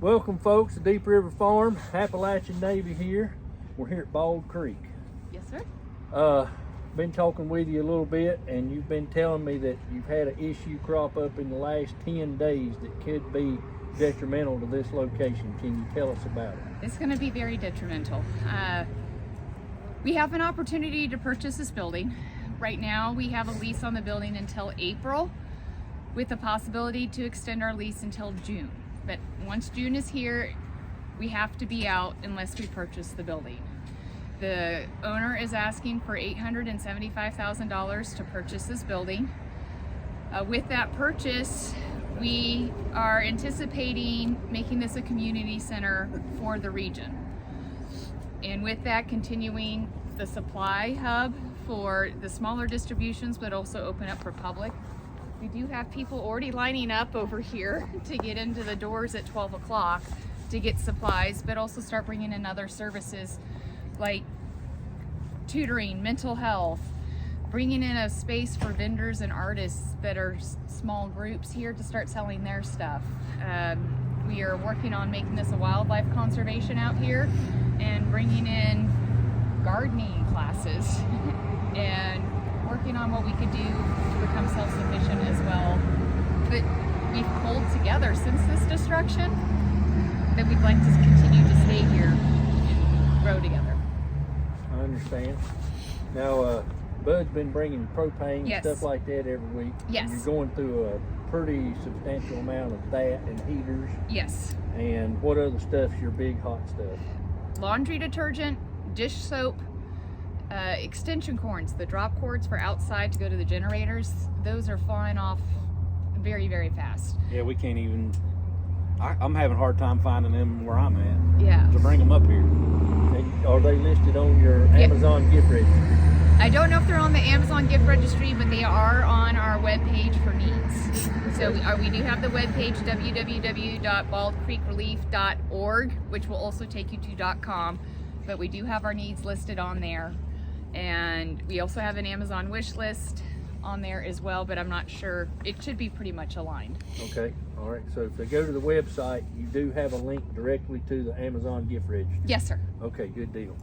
Welcome folks to Deep River Farm, Appalachian Navy here. We're here at Bald Creek. Yes, sir. Been talking with you a little bit, and you've been telling me that you've had an issue crop up in the last 10 days that could be detrimental to this location. Can you tell us about it? It's going to be very detrimental. We have an opportunity to purchase this building. Right now we have a lease on the building until April with the possibility to extend our lease until June. But once June is here, we have to be out unless we purchase the building. The owner is asking for $875,000 to purchase this building. With that purchase, we are anticipating making this a community center for the region. And with that, continuing the supply hub for the smaller distributions, but also open up for public. We do have people already lining up over here to get into the doors at 12 o'clock to get supplies, but also start bringing in other services like tutoring, mental health, bringing in a space for vendors and artists that are small groups here to start selling their stuff. We are working on making this a wildlife conservation out here and bringing in gardening classes and working on what we could do to become self-sufficient as well. But we've pulled together since this destruction that we'd like to continue to stay here and grow together. I understand. Now, Bud's been bringing propane and stuff like that every week. Yes. You're going through a pretty substantial amount of that and heaters. Yes. And what other stuff's your big hot stuff? Laundry detergent, dish soap, extension cords, the drop cords for outside to go to the generators, those are flying off very, very fast. Yeah, we can't even, I'm having a hard time finding them where I'm at. Yeah. To bring them up here. And are they listed on your Amazon gift registry? I don't know if they're on the Amazon gift registry, but they are on our webpage for needs. So we do have the webpage, www.baldcreekrelief.org, which will also take you to .com, but we do have our needs listed on there. And we also have an Amazon wish list on there as well, but I'm not sure. It should be pretty much aligned. Okay, all right. So if they go to the website, you do have a link directly to the Amazon gift registry? Yes, sir. Okay, good deal.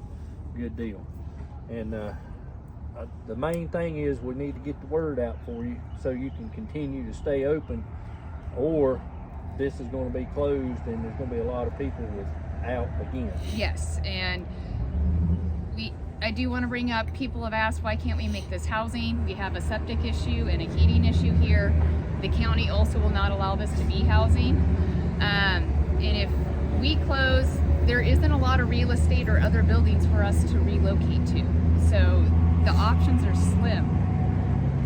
Good deal. And the main thing is we need to get the word out for you so you can continue to stay open, or this is going to be closed and there's going to be a lot of people without again. Yes, and I do want to bring up, people have asked, why can't we make this housing? We have a septic issue and a heating issue here. The county also will not allow this to be housing. And if we close, there isn't a lot of real estate or other buildings for us to relocate to. So the options are slim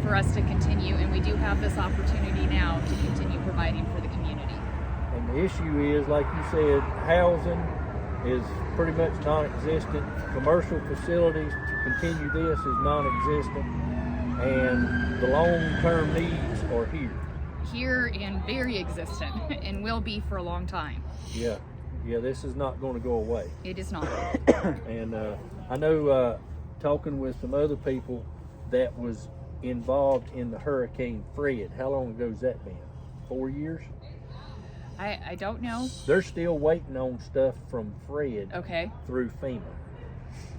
for us to continue, and we do have this opportunity now to continue providing for the community. And the issue is, like you said, housing is pretty much non-existent. Commercial facilities to continue this is non-existent, and the long-term needs are here and very existent, and will be for a long time. Yeah, this is not going to go away. It is not. And I know talking with some other people that was involved in the Hurricane Fred, how long ago has that been? 4 years? I don't know. They're still waiting on stuff from Fred through FEMA.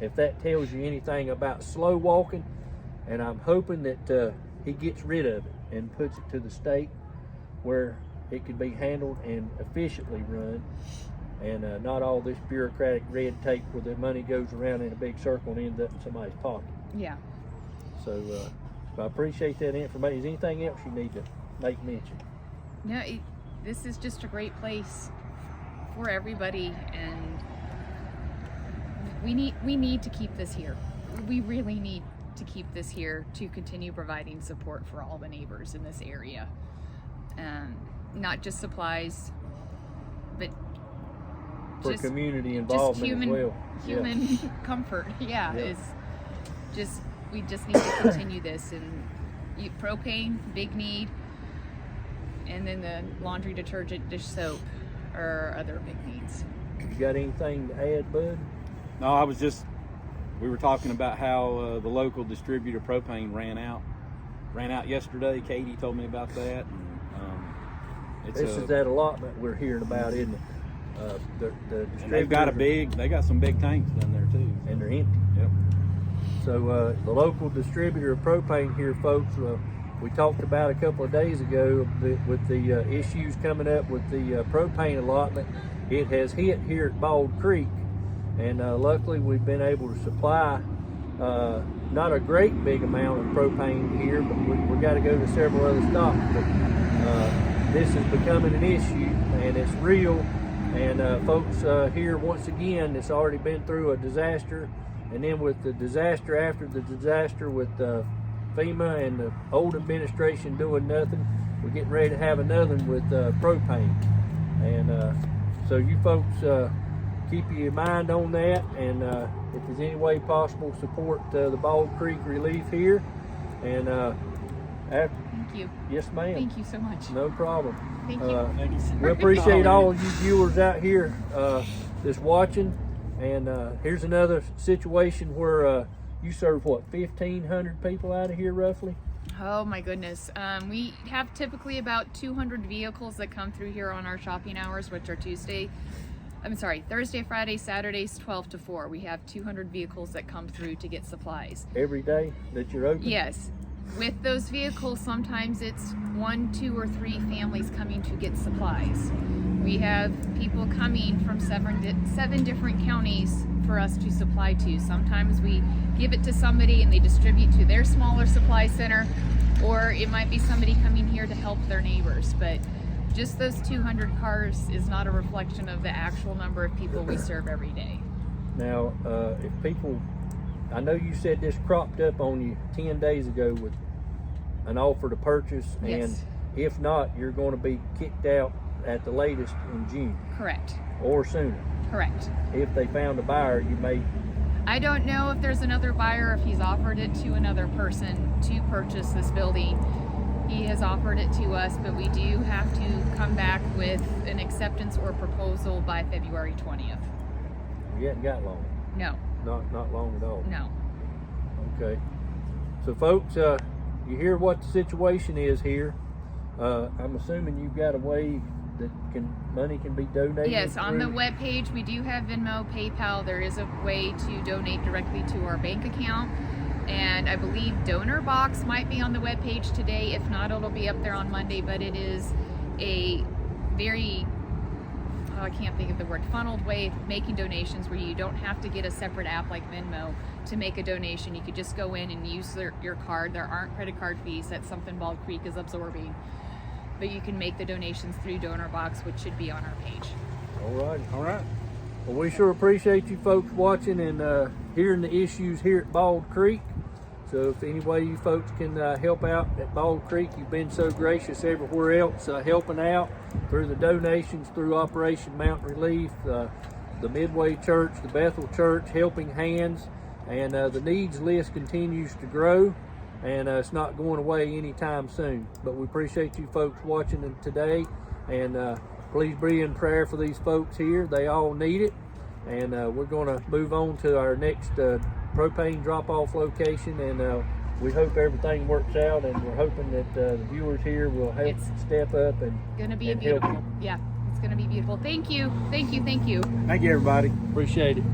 If that tells you anything about slow walking, and I'm hoping that he gets rid of it and puts it to the state where it could be handled and efficiently run, and not all this bureaucratic red tape where the money goes around in a big circle and ends up in somebody's pocket. Yeah. So I appreciate that information. Is there anything else you need to make mention? No, this is just a great place for everybody, and we need to keep this here. We really need to keep this here to continue providing support for all the neighbors in this area. Not just supplies, but for just community involvement human, as well. Human comfort. Is just, we just need to continue this. And propane, big need, and then the laundry detergent, dish soap are other big needs. You got anything to add, Bud? No, we were talking about how the local distributor propane ran out yesterday. Katie told me about that. And, this is that allotment we're hearing about, isn't it? And they've got they got some big tanks down there too. And they're empty. Yep. So the local distributor of propane here, folks, we talked about a couple of days ago with the issues coming up with the propane allotment. It has hit here at Bald Creek, and luckily we've been able to supply not a great big amount of propane here, but we got to go to several other stops. But this is becoming an issue, and it's real. And folks here, once again, it's already been through a disaster, and then with the disaster after the disaster with FEMA and the old administration doing nothing, we're getting ready to have another one with propane. And so you folks keep your mind on that, and if there's any way possible, support the Bald Creek relief here. And thank you. Yes, ma'am. Thank you so much. No problem. Thank you. We appreciate all of you viewers out here that's watching. And here's another situation where you serve, what, 1,500 people out of here roughly? Oh my goodness. We have typically about 200 vehicles that come through here on our shopping hours, which are Thursday, Friday, Saturdays, 12 to 4. We have 200 vehicles that come through to get supplies. Every day that you're open? Yes. With those vehicles, sometimes it's 1, 2, or 3 families coming to get supplies. We have people coming from seven different counties for us to supply to. Sometimes we give it to somebody and they distribute to their smaller supply center, or it might be somebody coming here to help their neighbors. But just those 200 cars is not a reflection of the actual number of people we serve every day. Now, if people, I know you said this cropped up on you 10 days ago with an offer to purchase, Yes. and if not, you're going to be kicked out at the latest in June. Correct. Or sooner. Correct. If they found a buyer, you may... I don't know if there's another buyer, if he's offered it to another person to purchase this building. He has offered it to us, but we do have to come back with an acceptance or proposal by February 20th. You hadn't got long. No. Not long at all. No. Okay. So folks, you hear what the situation is here. I'm assuming you've got a way that money can be donated. Yes, on the webpage we do have Venmo, PayPal. There is a way to donate directly to our bank account, and I believe donor box might be on the webpage today. If not, it'll be up there on Monday. But it is a very I can't think of the word, funneled way of making donations, where you don't have to get a separate app like Venmo to make a donation. You could just go in and use your card. There aren't credit card fees. That's something Bald Creek is absorbing. But you can make the donations through donor box, which should be on our page. All right. Well, we sure appreciate you folks watching and hearing the issues here at Bald Creek. So if any way you folks can help out at Bald Creek, you've been so gracious everywhere else helping out through the donations, through Operation Mountain Relief, the Midway Church, the Bethel Church, Helping Hands, and the needs list continues to grow, and it's not going away anytime soon. But we appreciate you folks watching today, and please be in prayer for these folks here. They all need it, and we're going to move on to our next propane drop-off location, and we hope everything works out, and we're hoping that the viewers here will help step up and gonna be beautiful. Yeah, it's gonna be beautiful. Thank you. Thank you, everybody. Appreciate it.